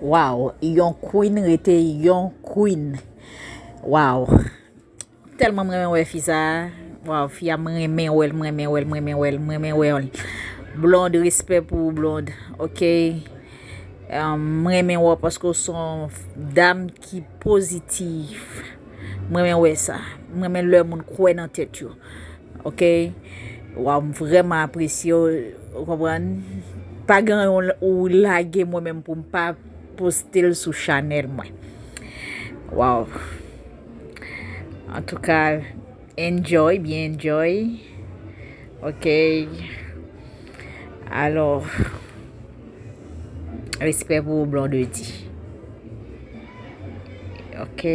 Wow, yon queen rete yon queen. Wow. Tellement mwen wè fi sa. Wow, fi a mwen wel. Blonde, respect pour blonde. OK. Mwen wè paske son dame qui positif. Mwen wè ça. Mwen lè moun kwen nan tèt yo. OK. Wow, vraiment apprécié. Comprendre? Pas grand ou lage moi-même pour pas poster sur Chanel moi. Wow. En tout cas, bien enjoy. OK. Alors, respect pour Blondie. OK.